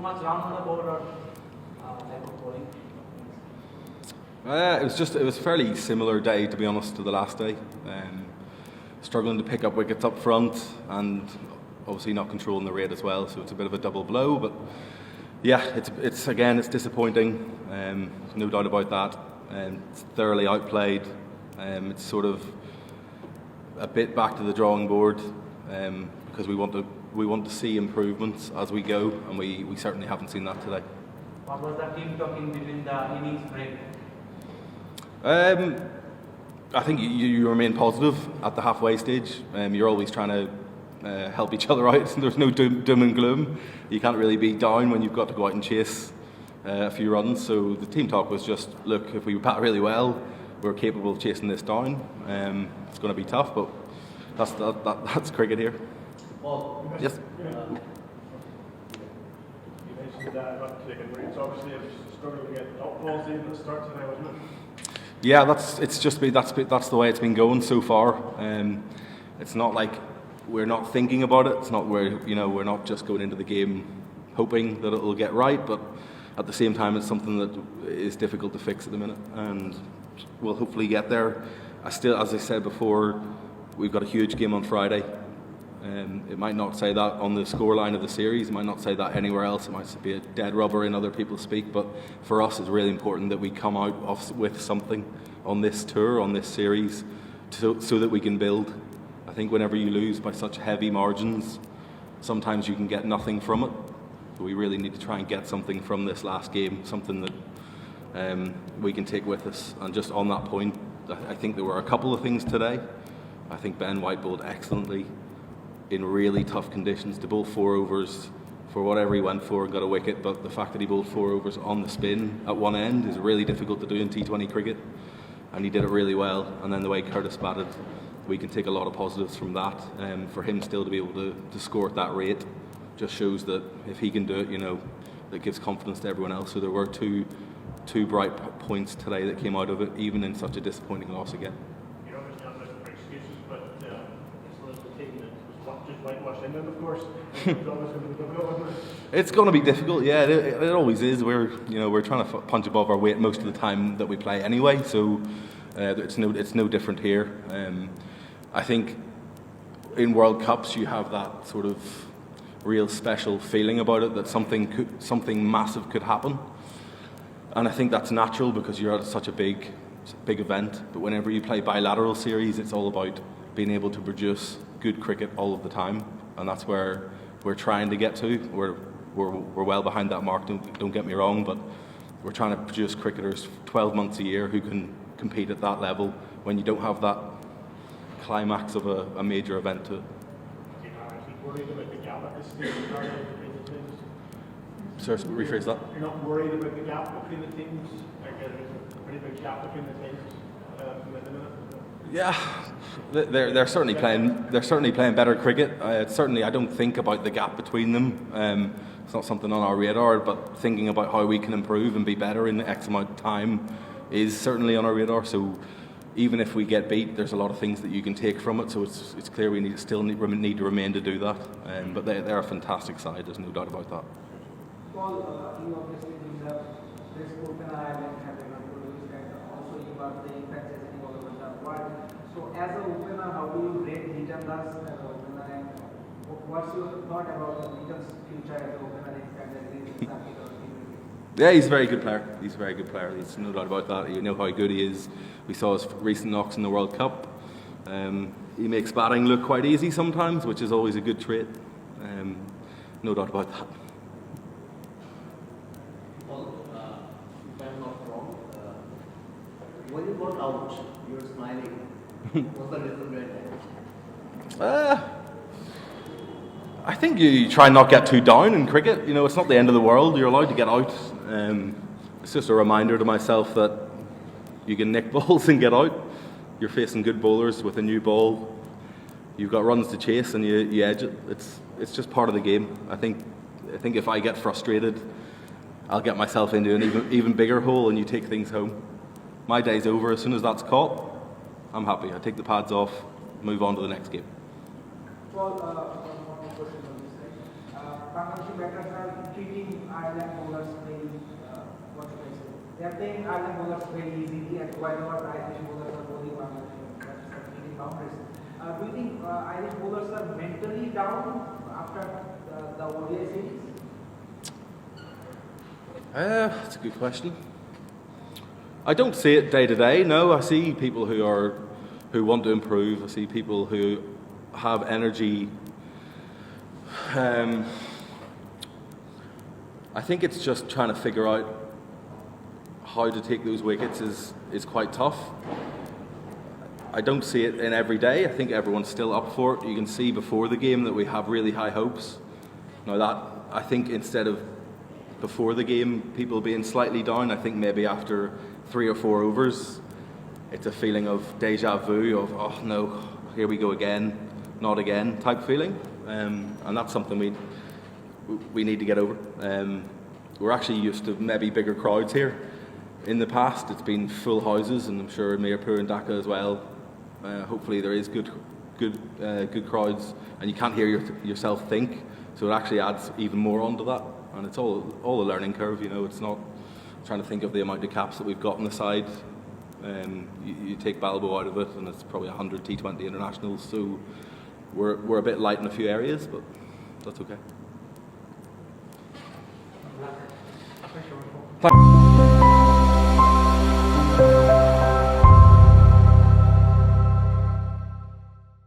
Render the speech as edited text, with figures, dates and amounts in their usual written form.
much wrong on the board or lack of bowling? It was a fairly similar day, to be honest, to the last day. Struggling to pick up wickets up front and obviously not controlling the rate as well, so it's a bit of a double blow. But yeah, it's disappointing. No doubt about that. It's thoroughly outplayed. It's sort of a bit back to the drawing board because we want to see improvements as we go, and we certainly haven't seen that today. What was the team talking between the innings break? I think you remain positive at the halfway stage. You're always trying to help each other out. There's no doom and gloom. You can't really be down when you've got to go out and chase a few runs. So the team talk was just, look, if we bat really well, we're capable of chasing this down. It's going to be tough, but that's cricket here. Well, yes. You mentioned not taking breaks. Obviously, it was a struggle to get top balls in at the start today, wasn't it? Yeah, that's the way it's been going so far. It's not like we're not thinking about it. It's not we're not just going into the game hoping that it'll get right, but at the same time, it's something that is difficult to fix at the minute, and we'll hopefully get there. As I said before, we've got a huge game on Friday. It might not say that on the scoreline of the series, it might not say that anywhere else, it might be a dead rubber in other people's speak, but for us it's really important that we come out with something on this tour, on this series, so that we can build. I think whenever you lose by such heavy margins, sometimes you can get nothing from it. But we really need to try and get something from this last game, something that we can take with us. And just on that point, I think there were a couple of things today. I think Ben White bowled excellently in really tough conditions to bowl 4 overs for whatever he went for and got a wicket, but the fact that he bowled 4 overs on the spin at one end is really difficult to do in T20 cricket, and he did it really well. And then the way Curtis batted, we can take a lot of positives from that. For him still to be able to score at that rate just shows that if he can do it, that gives confidence to everyone else. So there were two bright points today that came out of it, even in such a disappointing loss again. You're obviously not looking for excuses, but it's the team that was just whitewashed England, of course. It's going to be difficult, yeah. It always is. We're trying to punch above our weight most of the time that we play anyway. So it's no different here. I think in World Cups you have that sort of real special feeling about it, that something massive could happen, and I think that's natural because you're at such a big event. But whenever you play bilateral series, it's all about being able to produce good cricket all of the time, and that's where we're trying to get to. We're well behind that mark. Don't get me wrong, but we're trying to produce cricketers 12 months a year who can compete at that level when you don't have that climax of a major event to it. You're not actually worried about the gap at this stage between the teams? Sorry, rephrase that. You're not worried about the gap between the teams? Like there's a pretty big gap between the teams at the minute? Yeah, they're certainly playing. They're certainly playing better cricket. Certainly, I don't think about the gap between them. It's not something on our radar. But thinking about how we can improve and be better in X amount of time is certainly on our radar. So even if we get beat, there's a lot of things that you can take from it. So it's clear we still need to remain to do that. But they're a fantastic side. There's no doubt about that. Paul, you obviously deserve this opener and have produced, and also you are playing fantastic all over the world. So as an opener, how do you rate Heaton Das as an opener, and what's your thought about Heaton's future as an opener in fantasy? Yeah, he's a very good player. He's a very good player. There's no doubt about that. You know how good he is. We saw his recent knocks in the World Cup. He makes batting look quite easy sometimes, which is always a good trait. No doubt about that. Well, if I'm not wrong, when you got out, you were smiling. What's the reason behind that? I think you try not get too down in cricket. It's not the end of the world. You're allowed to get out. It's just a reminder to myself that you can nick balls and get out. You're facing good bowlers with a new ball. You've got runs to chase and you edge it. It's just part of the game. I think if I get frustrated, I'll get myself into an even bigger hole and you take things home. My day's over. As soon as that's caught, I'm happy. I take the pads off, move on to the next game. Well, one more question on this side. Bangladeshi batters are treating Ireland bowlers very, what should I say? They are playing Ireland bowlers very easily, and whenever Irish bowlers are bowling Bangladeshi batters are hitting boundaries. Do you think Irish bowlers are mentally down after the ODI series? That's a good question. I don't see it day to day. No, I see people who want to improve. I see people who have energy. I think it's just trying to figure out how to take those wickets is quite tough. I don't see it in every day. I think everyone's still up for it. You can see before the game that we have really high hopes. Now that, I think instead of before the game people being slightly down, I think maybe after 3 or 4 overs it's a feeling of deja vu, of oh no, here we go again, not again type feeling. And that's something we need to get over. We're actually used to maybe bigger crowds here. In the past it's been full houses, and I'm sure in Mirpur and Dhaka as well. Hopefully there is good crowds, and you can't hear yourself think, so it actually adds even more onto that. And it's all a learning curve, you know. It's not trying to think of the amount of caps that we've got on the side. You take Balbo out of it, and it's probably 100 T20 internationals. So we're a bit light in a few areas, but that's okay. Question.